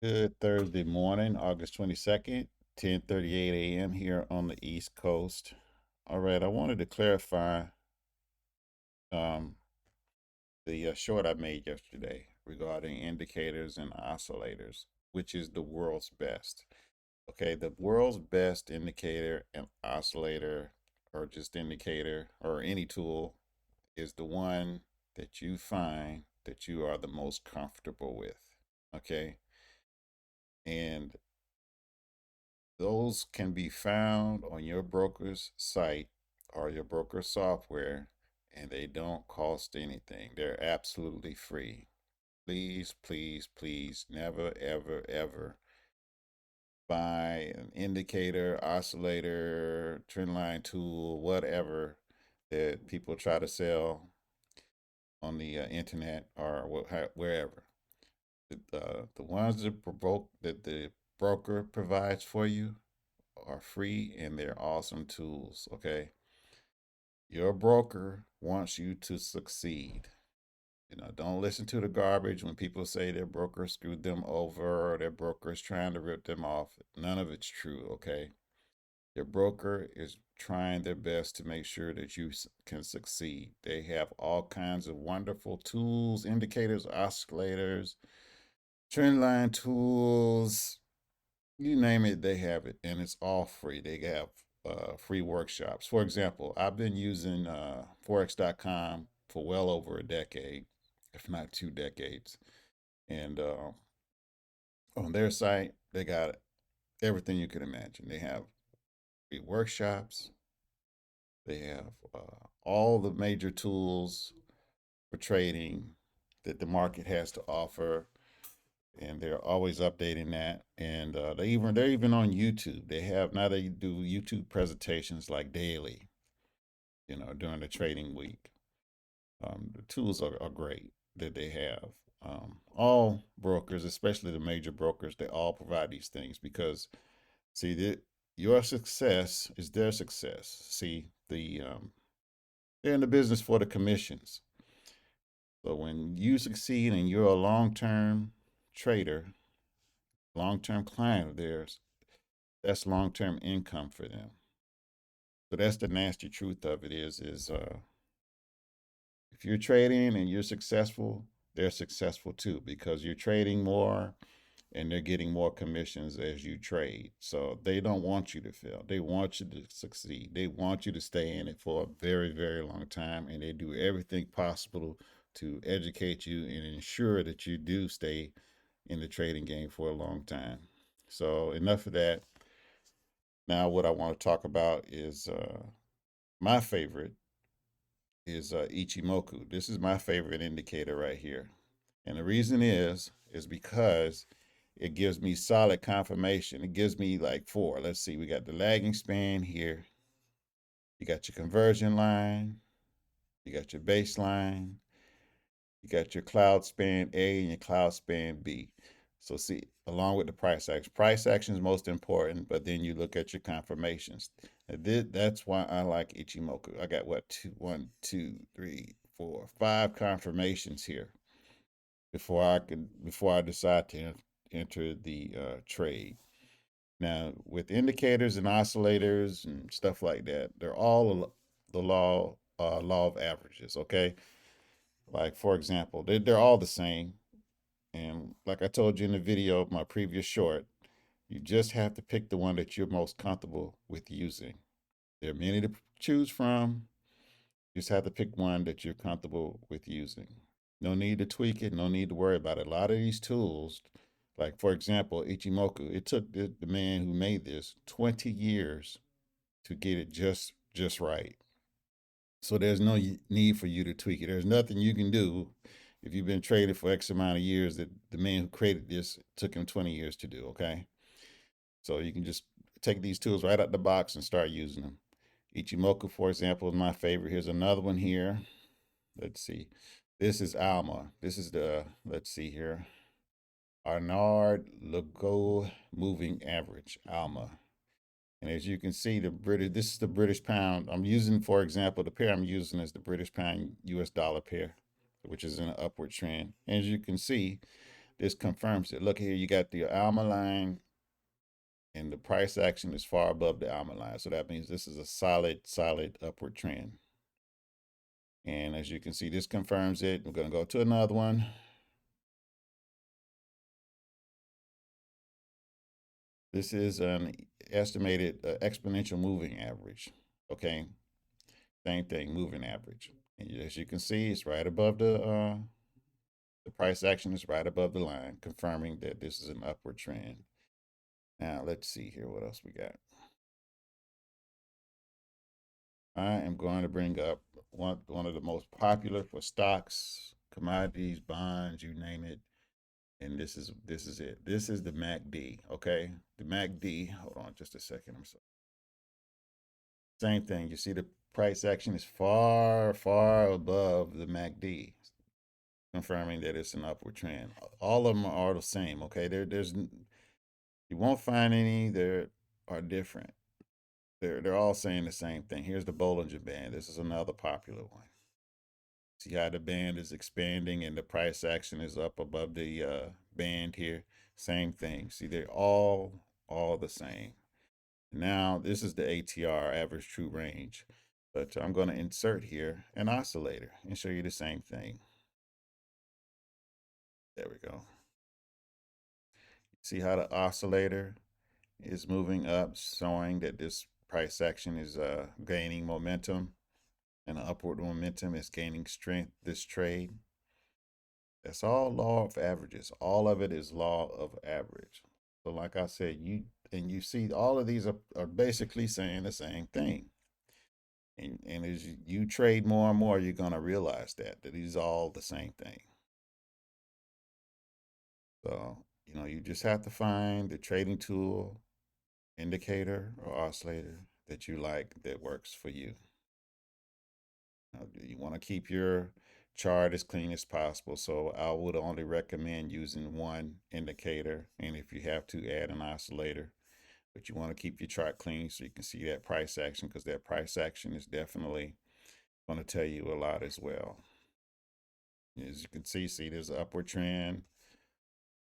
Good Thursday morning, August 22nd, 10:38 a.m. here on the East Coast. All right, I wanted to clarify um, the short I made yesterday regarding indicators and oscillators, which is the world's best. Okay, the world's best indicator and oscillator, or just indicator, or any tool, is the one that you find that you are the most comfortable with. Okay, and those can be found on your broker's site or your broker software, and they don't cost anything. They're absolutely free. Please, please, please never, ever, ever buy an indicator, oscillator, trendline tool, whatever that people try to sell on the internet or wherever. The ones that the broker provides for you are free and they're awesome tools. Okay. Your broker wants you to succeed. Don't listen to the garbage when people say their broker screwed them over or their broker is trying to rip them off. None of it's true. Okay. Your broker is trying their best to make sure that you can succeed. They have all kinds of wonderful tools, indicators, oscillators, trendline tools, you name it, they have it, and it's all free. They have free workshops. For example, I've been using Forex.com for well over a decade, if not 2 decades. And on their site, they got everything you can imagine. They have free workshops, they have all the major tools for trading that the market has to offer, and they're always updating that. And they're even on YouTube. They do YouTube presentations like daily, during the trading week. The tools are great that they have. All brokers, especially the major brokers, they all provide these things because see that your success is their success. See they're in the business for the commissions. So when you succeed and you're a long-term trader, long-term client of theirs, that's long-term income for them. So that's the nasty truth of it is if you're trading and you're successful, they're successful too because you're trading more and they're getting more commissions as you trade. So they don't want you to fail. They want you to succeed. They want you to stay in it for a very, very long time, and they do everything possible to educate you and ensure that you do stay in the trading game for a long time. So enough of that. Now, what I want to talk about is my favorite is Ichimoku. This is my favorite indicator right here. And the reason is because it gives me solid confirmation. It gives me like four. Let's see, we got the lagging span here. You got your conversion line. You got your baseline. You got your cloud span A and your cloud span B. So see, along with the price action. Price action is most important, but then you look at your confirmations. That's why I like Ichimoku. I got what, one, two, three, four, five confirmations here before I decide to enter the trade. Now, with indicators and oscillators and stuff like that, they're all the law of averages. Okay, like for example, they're all the same. And like I told you in the video of my previous short, you just have to pick the one that you're most comfortable with using. There are many to choose from. You just have to pick one that you're comfortable with using. No need to tweak it. No need to worry about it. A lot of these tools, like for example, Ichimoku, it took the man who made this 20 years to get it just right. So there's no need for you to tweak it. There's nothing you can do if you've been trading for X amount of years that the man who created this took him 20 years to do. Okay, so you can just take these tools right out the box and start using them. Ichimoku, for example, is my favorite. Here's another one here. Let's see. This is Alma. This is let's see here. Arnard Legault moving average, Alma. And as you can see, this is the British pound. I'm using, for example, the pair I'm using is the British pound US dollar pair, which is in an upward trend. As you can see, this confirms it. Look here, you got the alma line, and the price action is far above the alma line. So that means this is a solid upward trend. And as you can see, this confirms it. We're going to go to another one. This is an estimated exponential moving average. Okay, same thing, moving average. And as you can see, it's right above the price action is right above the line, confirming that this is an upward trend. Now let's see here what else we got. I am going to bring up one of the most popular for stocks, commodities, bonds, you name it. And this is it. This is the MACD. Okay, the MACD. Hold on, just a second. I'm sorry. Same thing. You see the price action is far above the MACD, confirming that it's an upward trend. All of them are the same. Okay, there's you won't find any that are different. They're all saying the same thing. Here's the Bollinger Band. This is another popular one. See how the band is expanding and the price action is up above the band here. Same thing. See, they're all the same. Now this is the ATR, average true range, but I'm going to insert here an oscillator and show you the same thing. There we go. See how the oscillator is moving up, showing that this price action is gaining momentum, and upward momentum is gaining strength this trade. That's all law of averages. All of it is law of average. So like I said, you see all of these are basically saying the same thing. And as you trade more and more, you're gonna realize that these are all the same thing. So, you just have to find the trading tool, indicator, or oscillator that you like that works for you. You want to keep your chart as clean as possible. So I would only recommend using one indicator. And if you have to, add an oscillator. But you want to keep your chart clean so you can see that price action, because that price action is definitely going to tell you a lot as well. As you can see there's an upward trend.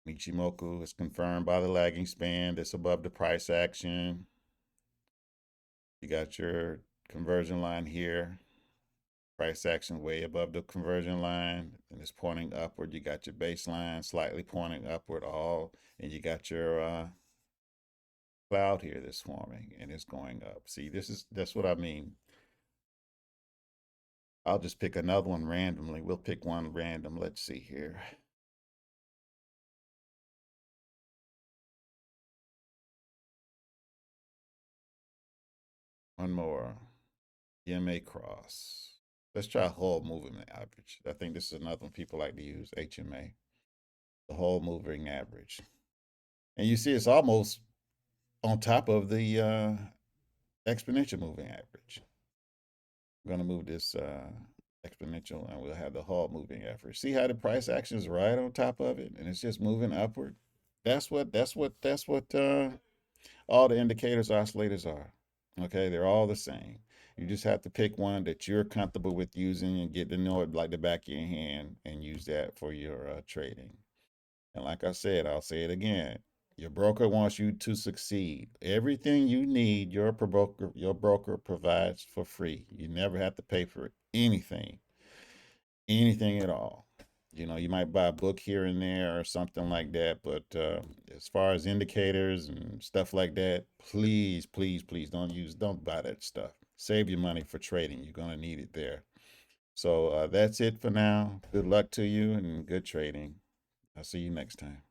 Michimoku is confirmed by the lagging span that's above the price action. You got your conversion line here. Price action way above the conversion line, and it's pointing upward. You got your baseline slightly pointing upward, and you got your cloud here that's forming and it's going up. See, that's what I mean. I'll just pick another one randomly. We'll pick one random. Let's see here. One more. EMA cross. Let's try whole moving average. I think this is another one people like to use, HMA, the whole moving average. And you see it's almost on top of the exponential moving average. I'm going to move this exponential and we'll have the whole moving average. See how the price action is right on top of it and it's just moving upward? That's what all the indicators oscillators are. Okay, they're all the same. You just have to pick one that you're comfortable with using and get to know it like the back of your hand and use that for your trading. And like I said, I'll say it again. Your broker wants you to succeed. Everything you need, your broker provides for free. You never have to pay for anything at all. You might buy a book here and there or something like that, but as far as indicators and stuff like that, please don't buy that stuff. Save your money for trading. You're gonna need it there. So that's it for now. Good luck to you and good trading. I'll see you next time.